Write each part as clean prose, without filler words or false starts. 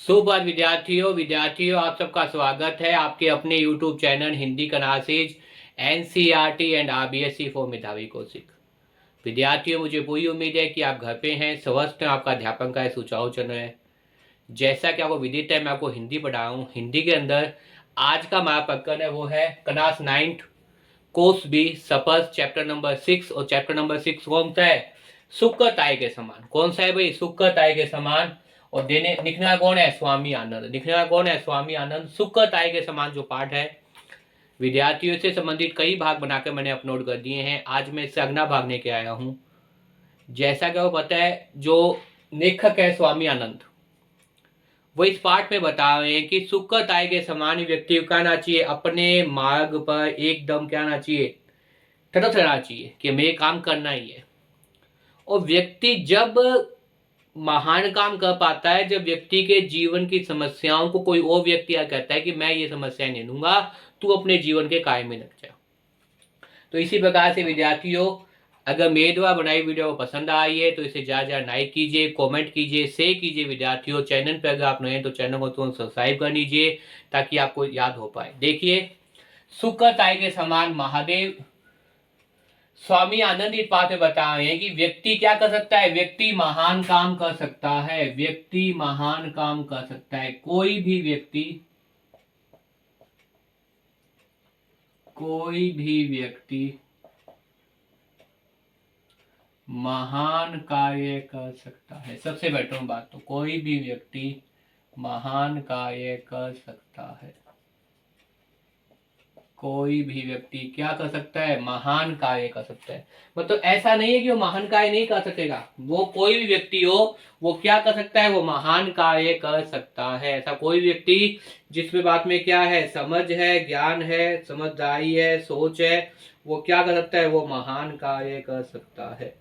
सुप्रभात विद्यार्थियों आप सबका स्वागत है आपके अपने YouTube channel Hindi classes NCERT and RBSE for मेधावी कौशिक। विद्यार्थियों, मुझे पूरी उम्मीद है कि आप घर पे हैं, स्वस्थ हैं, आपका अध्यापन का सुचारू चल रहा है। जैसा कि आपको विदित है, मैं आपको हिंदी पढ़ा रहा हूँ। हिंदी के अंदर आज का हमारा प्रकरण है वो है क्लास 9 कोर्स बी सपस चैप्टर नंबर 6। और चैप्टर नंबर 6 कौन सा है? शुक्र ताय के समान। कौन सा है भाई? शुक्र ताय के समान। और देने लिखना कौन है? स्वामी आनंद। लिखना कौन है? स्वामी आनंद। शुक्र ताय के समान जो पाठ है, विद्यार्थियों से संबंधित कई भाग बनाकर मैंने अपलोड कर दिए हैं। आज मैं इससे अगला भाग लेके आया हूं। जैसा कि वो पता है, जो लेखक है स्वामी आनंद, वो इस पाठ में बता रहे हैं कि शुक्र ताय के समान व्यक्ति को क्या आना चाहिए? अपने मार्ग पर एकदम क्या आना चाहिए? तटस्थ रहना चाहिए कि हमें काम करना ही है। और व्यक्ति जब महान काम कर पाता है जब व्यक्ति के जीवन की समस्याओं को कोई और व्यक्ति आ कहता है कि मैं ये समस्याएं नहीं लूंगा, तू अपने जीवन के कार्य में लग जा। तो इसी प्रकार से विद्यार्थियों, अगर मेरे द्वारा बनाई वीडियो पसंद आई है तो इसे ज्यादा लाइक कीजिए, कमेंट कीजिए, शेयर कीजिए। विद्यार्थियों, चैनल पर अगर आप नए हैं तो चैनल को तुरंत सब्सक्राइब कर लीजिए ताकि आपको याद हो पाए। देखिए, शुक्र ताय के समान महादेव स्वामी आनंद इस बात में बता रहे हैं कि व्यक्ति क्या कर सकता है? व्यक्ति महान काम कर सकता है। व्यक्ति महान काम कर सकता है। कोई भी व्यक्ति महान कार्य कर सकता है। सबसे बेहतरीन बात, तो कोई भी व्यक्ति महान कार्य कर सकता है। कोई भी व्यक्ति क्या कर सकता है? महान कार्य कर सकता है। मतलब ऐसा नहीं है कि वो महान कार्य नहीं कर सकेगा। वो कोई भी व्यक्ति हो, वो क्या कर सकता है? वो महान कार्य कर सकता है। ऐसा कोई व्यक्ति जिसमें बात में क्या है? समझ है, ज्ञान है, समझदारी है, सोच है, वो क्या कर सकता है? वो महान कार्य कर सकता है।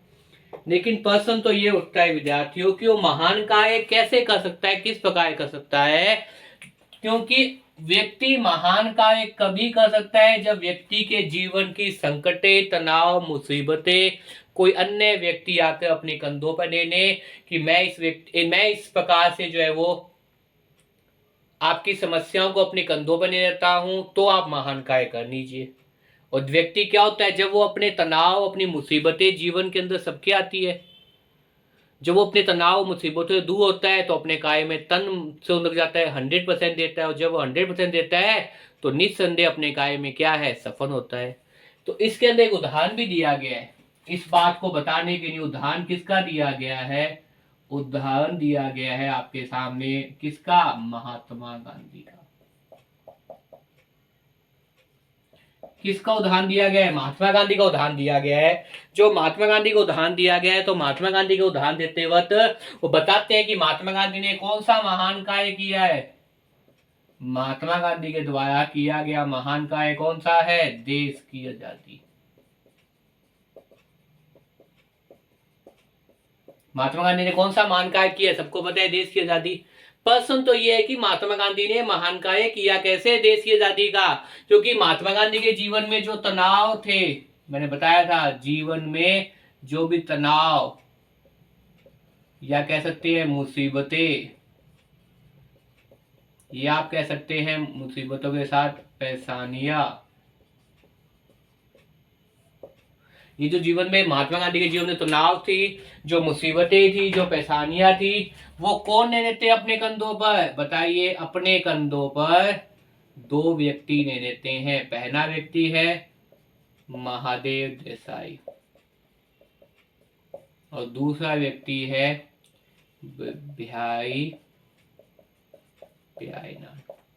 लेकिन प्रश्न तो ये उठता है विद्यार्थियों कि वो महान कार्य कैसे कर सकता है, किस प्रकार कर सकता है? क्योंकि व्यक्ति महान कार्य कभी कर सकता है जब व्यक्ति के जीवन की संकटें, तनाव, मुसीबतें कोई अन्य व्यक्ति आकर अपने कंधों पर ले ले कि मैं इस प्रकार से जो है वो आपकी समस्याओं को अपने कंधों पर ले लेता हूं, तो आप महान कार्य कर लीजिए। और व्यक्ति क्या होता है? जब वो अपने तनाव, अपनी मुसीबतें जीवन के अंदर सबके आती है, जब वो अपने तनाव मुसीबतों से दूर होता है तो अपने कार्य में तन से लग जाता है, 100% देता है। और जब वो 100% देता है तो निस्संदेह अपने कार्य में क्या है? सफल होता है। तो इसके अंदर एक उदाहरण भी दिया गया है। इस बात को बताने के लिए उदाहरण किसका दिया गया है? उदाहरण दिया गया है आपके सामने किसका? महात्मा गांधी का। किसका उदाहरण दिया गया है? महात्मा गांधी का उदाहरण दिया गया है। जो महात्मा गांधी का उदाहरण दिया गया है, तो महात्मा गांधी के उदाहरण देते वक्त वो बताते हैं कि महात्मा गांधी ने कौन सा महान कार्य किया है। महात्मा गांधी के द्वारा किया गया महान कार्य कौन सा है? देश की आजादी। महात्मा गांधी ने कौन सा महान कार्य किया? सबको पता है, देश की आजादी। प्रश्न तो यह है कि महात्मा गांधी ने महान कार्य किया कैसे देश की आजादी का? क्योंकि महात्मा गांधी के जीवन में जो तनाव थे, मैंने बताया था, जीवन में जो भी तनाव या कह सकते हैं मुसीबतें, या आप कह सकते हैं मुसीबतों के साथ परेशानियां, ये जो जीवन में महात्मा गांधी के जीवन में तनाव थी, जो मुसीबतें थी, जो परेशानियां थी, वो कौन ले लेते अपने कंधों पर? बताइए। अपने कंधों पर दो व्यक्ति ले लेते हैं। पहला व्यक्ति है महादेव देसाई और दूसरा व्यक्ति है बिहारी नाथ।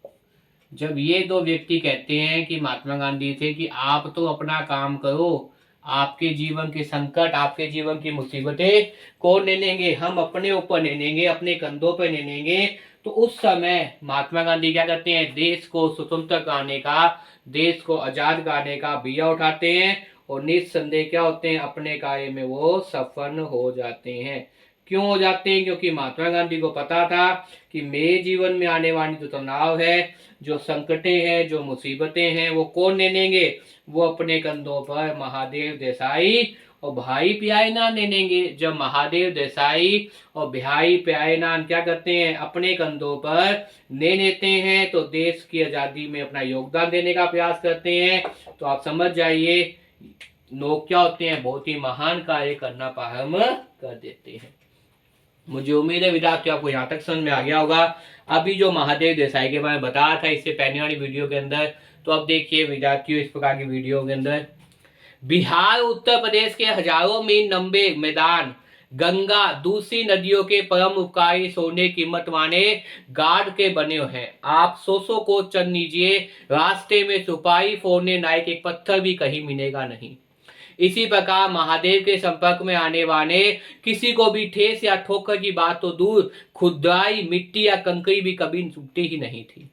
जब ये दो व्यक्ति कहते हैं कि महात्मा गांधी से कि आप तो अपना काम करो, आपके जीवन के संकट, आपके जीवन की मुसीबतें कौन ले लेंगे? हम अपने ऊपर ले लेंगे, अपने कंधों पर ले लेंगे। तो उस समय महात्मा गांधी क्या करते हैं? देश को स्वतंत्र कराने का, देश को आजाद कराने का बीड़ा उठाते हैं और निस्संदेह क्या होते हैं? अपने कार्य में वो सफल हो जाते हैं। क्यों हो जाते हैं? क्योंकि महात्मा गांधी को पता था कि मेरे जीवन में आने वाली जो तनाव है, जो संकटें हैं, जो मुसीबतें हैं, वो कौन ले लेंगे? वो अपने कंधों पर महादेव देसाई और भाई प्यायनान ले लेंगे। जब महादेव देसाई और भाई प्यायनान क्या करते हैं, अपने कंधों पर ले लेते हैं तो देश की आजादी में अपना योगदान देने का प्रयास करते हैं, तो आप समझ जाइए लोग क्या होते हैं, बहुत ही महान कार्य करना प्रारंभ कर देते हैं। मुझे उम्मीद है विद्यार्थियों आपको यहाँ तक समझ में आ गया होगा। अभी जो महादेव देसाई के बारे में बताया था इससे पहले वाली वीडियो के अंदर, तो अब देखिए विद्यार्थियों इस प्रकार की वीडियो के अंदर, बिहार उत्तर प्रदेश के हजारों मील लंबे मैदान गंगा दूसरी नदियों के परम उपकारी सोने कीमत वाले गार्ड के बने हैं। आप सौ को चल लीजिए, रास्ते में सुपारी फोड़ने लायक एक पत्थर भी कहीं मिलेगा नहीं। इसी प्रकार महादेव के संपर्क में आने वाले किसी को भी ठेस या ठोकर की बात तो दूर, खुदाई मिट्टी या कंकरी भी कभी छूटती ही नहीं थी।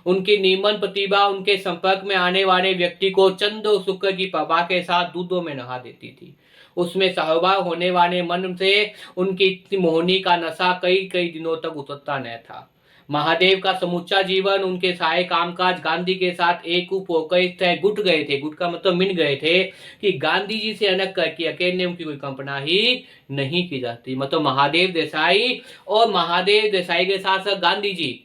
उनकी नीमन प्रतिभा उनके संपर्क में आने वाले व्यक्ति को चंद और शुक्र की प्रभा के साथ दूधों में नहा देती थी। उसमें सहभाग होने वाले मन से उनकी मोहनी का नशा कई कई दिनों तक उतरता न था। महादेव का समूचा जीवन उनके सारे कामकाज गांधी के साथ एक होकर गुट गए थे। गुट का मतलब मिल गए थे कि गांधी जी से अलग करके अकेले उनकी कोई कल्पना ही नहीं की जाती। मतलब महादेव देसाई और महादेव देसाई के साथ साथ गांधी जी,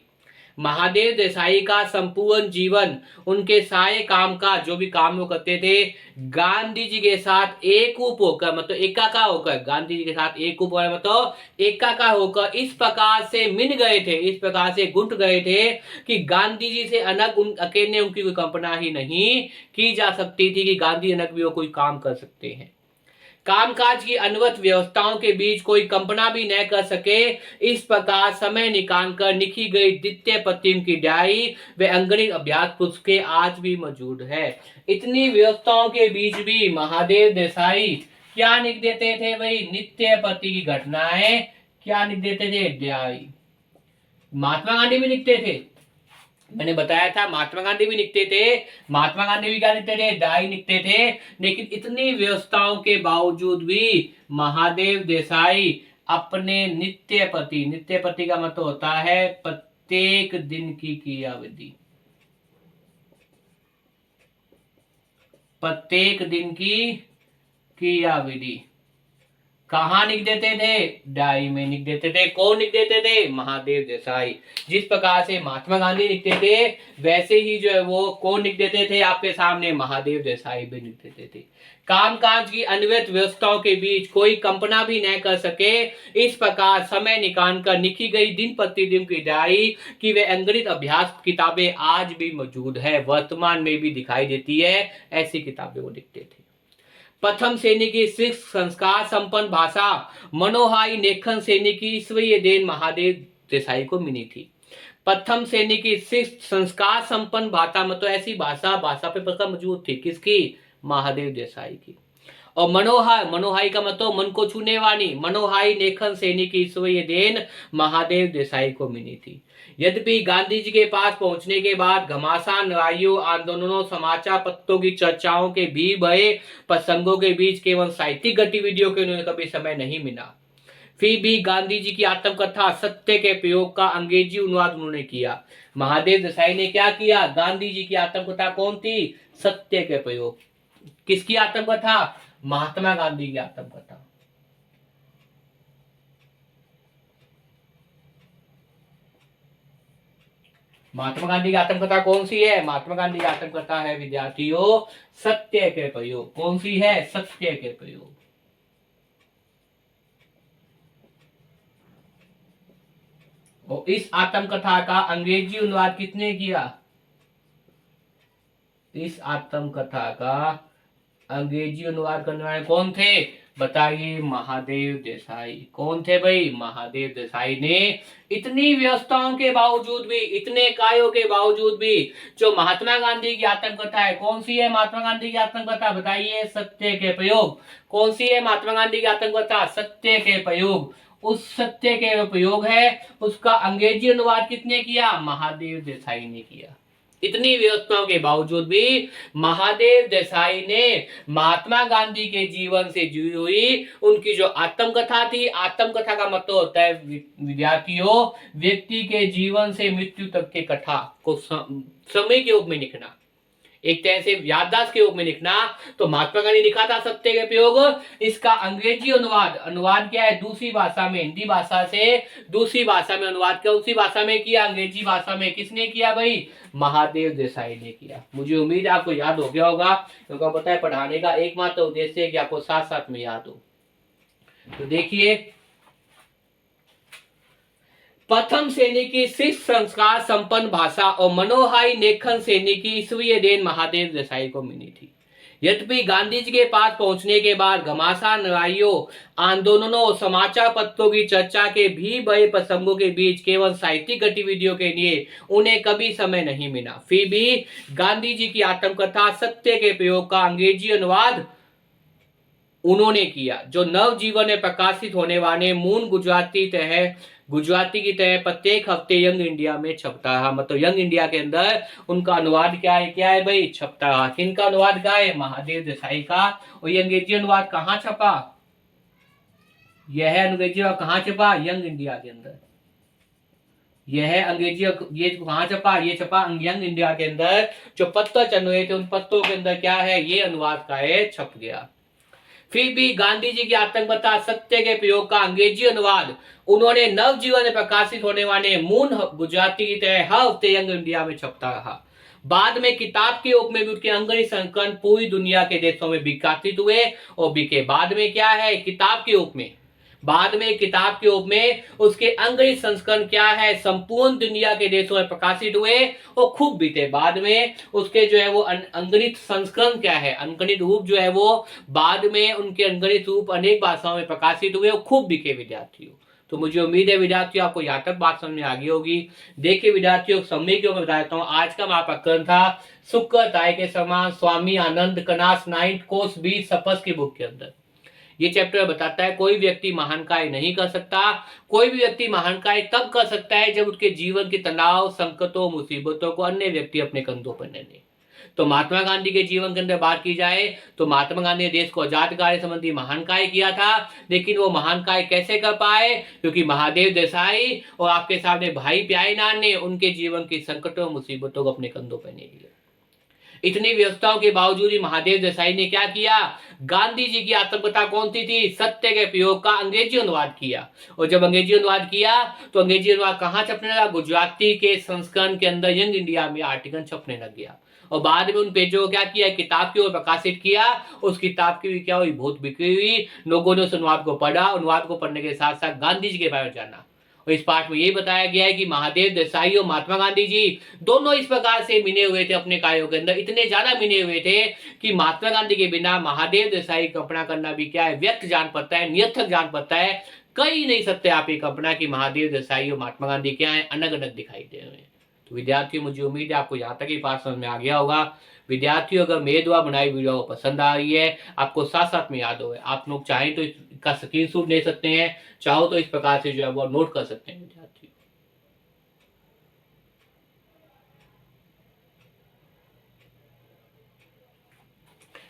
महादेव देसाई का संपूर्ण जीवन उनके सारे काम का जो भी काम वो करते थे गांधी जी के साथ एकरूप होकर, मतलब एकाकार होकर, गांधी जी के साथ एकरूप होकर मतलब एकाकार होकर इस प्रकार से मिल गए थे, इस प्रकार से गुंठ गए थे कि गांधी जी से अलग अकेले उनकी कोई कल्पना ही नहीं की जा सकती थी कि गांधी अलग भी वो कोई काम कर सकते हैं। कामकाज की अनवरत व्यवस्थाओं के बीच कोई कल्पना भी न कर सके, इस प्रकार समय निकाल कर लिखी गई द्वितीय पत्रिम की डायरी व अंगणित अभ्यास पुस्तकें आज भी मौजूद है। इतनी व्यवस्थाओं के बीच भी महादेव देसाई क्या लिख देते थे भाई, नित्य पति की घटनाएं क्या लिख देते थे, डायरी। महात्मा गांधी भी लिखते थे, मैंने बताया था महात्मा गांधी भी लिखते थे, महात्मा गांधी भी क्या लिखते थे, डायरी लिखते थे। लेकिन इतनी व्यवस्थाओं के बावजूद भी महादेव देसाई अपने नित्य पति का मतलब होता है प्रत्येक दिन की क्रियाविधि, प्रत्येक दिन की क्रियाविधि कहाँ लिख देते थे, डायरी में लिख देते थे। कौन लिख देते थे, महादेव देसाई। जिस प्रकार से महात्मा गांधी लिखते थे वैसे ही जो है वो कौन लिख देते थे आपके सामने, महादेव देसाई भी लिख देते थे। कामकाज की अनवरत व्यवस्थाओं के बीच कोई कल्पना भी न कर सके, इस प्रकार समय निकाल कर लिखी गई दिन प्रतिदिन की डायरी की वे अंगणित अभ्यास किताबें आज भी मौजूद है, वर्तमान में भी दिखाई देती है। ऐसी किताबें वो लिखते थे। प्रथम श्रेणी की शिष्ट संस्कार संपन्न भाषा मनोहारी लेखन श्रेणी की ईश्वरीय देन महादेव देसाई को मिली थी। प्रथम श्रेणी की शिष्ट संस्कार संपन्न भाषा मतलब ऐसी भाषा पे प्रकार मौजूद थी, किसकी, महादेव देसाई की। और मनोहारी का मतलब मन को छूने वाली, मनोहारी लेखन श्रेणी की ईश्वरीय देन महादेव देसाई को मिली थी। यद्यपि गांधी जी के पास पहुंचने के बाद घमासान लड़ाइयों, आंदोलनों, समाचार पत्रों की चर्चाओं के भी भय प्रसंगों के बीच केवल साहित्यिक गतिविधियों के उन्हें कभी समय नहीं मिला, फिर भी गांधी जी की आत्मकथा सत्य के प्रयोग का अंग्रेजी अनुवाद उन्होंने किया। महादेव देसाई ने क्या किया, गांधी जी की आत्मकथा कौन थी, सत्य के प्रयोग। किसकी आत्मकथा, महात्मा गांधी की आत्मकथा। महात्मा गांधी की आत्मकथा कौन सी है, महात्मा गांधी की आत्मकथा है विद्यार्थियों सत्य के प्रयोग। कौन सी है, सत्य के प्रयोग। और इस आत्मकथा का अंग्रेजी अनुवाद किसने किया, इस आत्मकथा का अंग्रेजी अनुवाद करने वाले कौन थे, बताइए, महादेव देसाई। कौन थे भाई, महादेव देसाई ने इतनी व्यवस्थाओं के बावजूद भी, इतने कार्यों के बावजूद भी जो महात्मा गांधी की आत्मकथा है, कौन सी है महात्मा गांधी की आत्मकथा, बताइए, सत्य के प्रयोग। कौन सी है महात्मा गांधी की आत्मकथा, सत्य के प्रयोग। उस सत्य के प्रयोग है उसका अंग्रेजी अनुवाद किसने किया, महादेव देसाई ने किया। इतनी व्यवस्थाओं के बावजूद भी महादेव देसाई ने महात्मा गांधी के जीवन से जुड़ी हुई उनकी जो आत्मकथा थी, आत्मकथा का मतलब होता है विद्यार्थियों व्यक्ति के जीवन से मृत्यु तक के कथा को समय के रूप में लिखना। एक तरह से याददाश्त के रूप में लिखना। तो महात्मा गांधी लिखा था सत्य के प्रयोग, इसका अंग्रेजी अनुवाद, अनुवाद क्या है, दूसरी भाषा में, हिंदी भाषा से दूसरी भाषा में अनुवाद किया, उसी भाषा में किया, अंग्रेजी भाषा में। किसने किया भाई, महादेव देसाई ने किया। मुझे उम्मीद है आपको याद हो गया होगा, क्योंकि पता है पढ़ाने का एकमात्र उद्देश्य है कि आपको साथ साथ में याद हो। तो देखिए, प्रथम श्रेणी की शिष्ट संस्कार संपन्न भाषा और मनोहारी लेखन श्रेणी की ईश्वरीय देन महादेव देसाई को मिली थी। यद्यपि गांधी जी के पास पहुंचने के बाद घमासान लड़ाइयों, आंदोलनों और समाचार पत्रों की चर्चा के भी बड़े प्रसंगों के बीच केवल साहित्यिक गतिविधियों के लिए उन्हें कभी समय नहीं मिला, फिर भी गांधी जी की आत्मकथा सत्य के प्रयोग का अंग्रेजी अनुवाद उन्होंने किया, जो नवजीवन में प्रकाशित होने वाले मूल गुजराती की तरह प्रत्येक हफ्ते यंग इंडिया में छपता रहा। मतलब यंग इंडिया के अंदर उनका अनुवाद क्या है भाई, छपता रहा। किनका अनुवाद क्या है, महादेव देसाई का। और ये अंग्रेजी अनुवाद कहाँ छपा, यह अंग्रेजी अनुवाद कहाँ छपा, यंग इंडिया के अंदर। यह अंग्रेजी, ये कहाँ छपा, ये छपा यंग इंडिया के अंदर। जो पत्र चल रहे थे उन पत्रों के अंदर क्या है, ये अनुवाद का है, छप गया। फिर भी गांधी जी की आत्मकथा सत्य के प्रयोग का अंग्रेजी अनुवाद उन्होंने नवजीवन में प्रकाशित होने वाले मूल गुजराती की तरह हर हफ्ते यंग इंडिया में छपता रहा। बाद में किताब के रूप में भी उसके अंग्रेजी संस्करण पूरी दुनिया के देशों में विकासित हुए और बिके। बाद में क्या है, किताब के रूप में, बाद में किताब के रूप में उसके अंग्रेजी संस्करण क्या है, संपूर्ण दुनिया के देशों में प्रकाशित हुए और खूब बीते। बाद में उसके जो है वो अंग्रेजी संस्करण क्या है, अंग्रेजी रूप जो है वो बाद में उनके अंग्रेजी रूप अनेक भाषाओं में प्रकाशित हुए और खूब बिके विद्यार्थियों। तो मुझे उम्मीद है विद्यार्थियों आपको यहाँ तक बात समझ में आ गई होगी। देखिए विद्यार्थियों, समय क्यों मैं बताता हूँ। आज का हमारा प्रकरण था शुक्र ताय के समान, स्वामी आनंद कनास 9th कोर्स 20 सपस की बुक के अंदर। ये चैप्टर बताता है कोई व्यक्ति महान कार्य नहीं कर सकता, कोई भी व्यक्ति महान कार्य तब कर सकता है जब उसके जीवन के तनाव, संकटों, मुसीबतों को अन्य व्यक्ति अपने कंधों पर ले ले। तो महात्मा गांधी के जीवन के अंदर बात की जाए तो महात्मा गांधी ने देश को आजाद कार्य संबंधी महान कार्य किया था, लेकिन वो महान कार्य कैसे कर पाए, क्योंकि महादेव देसाई और आपके सामने भाई प्यारेलाल ने उनके जीवन की संकटों, मुसीबतों को अपने कंधों पर ले लिया। इतनी व्यवस्थाओं के बावजूद ही महादेव देसाई ने क्या किया, गांधी जी की आत्मकथा कौन सी थी, सत्य के प्रयोग का अंग्रेजी अनुवाद किया। और जब अंग्रेजी अनुवाद किया तो अंग्रेजी अनुवाद कहाँ छपने लगा, गुजराती के संस्करण के अंदर यंग इंडिया में आर्टिकल छपने लग गया। और बाद में उन पेजों को क्या किया, किताब की ओर प्रकाशित किया। उस किताब की भी क्या हुई, बहुत बिक्री हुई। लोगों ने उस अनुवाद को पढ़ा, अनुवाद को पढ़ने के साथ साथ गांधी जी के बारे में जाना। और इस पाठ में ये बताया गया है कि महादेव देसाई और महात्मा गांधी जी दोनों इस प्रकार से मिले हुए थे अपने कार्यों के अंदर, इतने ज्यादा मिले हुए थे कि महात्मा गांधी के बिना महादेव देसाई कल्पना करना भी क्या है, व्यर्थ जान पड़ता है, निरर्थक जान पड़ता है। कई नहीं सकते आप ये कल्पना कि महादेव देसाई और महात्मा गांधी क्या है, अलग अलग दिखाई दे रहे हैं। तो विद्यार्थियों, मुझे उम्मीद है आपको यहाँ तक ही बात समझ में आ गया होगा। विद्यार्थियों, अगर मेरे द्वारा बनाई वीडियो पसंद आ रही है, आपको साथ साथ में याद हो, आप लोग चाहें तो इसका स्क्रीनशॉट ले सकते हैं, चाहो तो इस प्रकार से जो है वो नोट कर सकते हैं विद्यार्थी।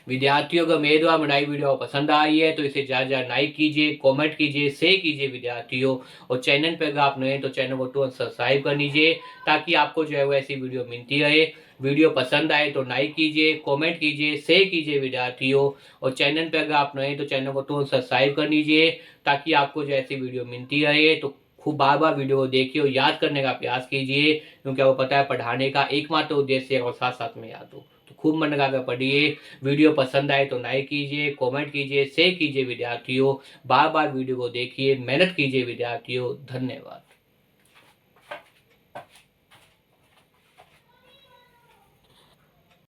विद्यार्थियों, अगर मेरे द्वारा बनाई वीडियो पसंद आई है तो इसे ज़्यादा लाइक कीजिए, कमेंट कीजिए, शेयर कीजिए विद्यार्थियों। और चैनल पर अगर आप नए हैं तो चैनल को तुरंत सब्सक्राइब कर लीजिए, ताकि आपको जो है वो ऐसी वीडियो मिलती रहे। वीडियो पसंद आए तो लाइक कीजिए, कमेंट कीजिए, शेयर कीजिए विद्यार्थियों। और चैनल पर अगर आप नए हैं तो चैनल को तुरंत सब्सक्राइब कर लीजिए, ताकि आपको जो ऐसी वीडियो मिलती रहे। तो खूब बार बार वीडियो को देखिए और याद करने का प्रयास कीजिए, क्योंकि आपको पता है पढ़ाने का एकमात्र उद्देश्य है और साथ साथ में याद हो। तो खूब मन लगा कर पढ़िए। वीडियो पसंद आए तो लाइक कीजिए, कमेंट कीजिए, शेयर कीजिए विद्यार्थियों। बार बार वीडियो को देखिए, मेहनत कीजिए विद्यार्थियों। धन्यवाद।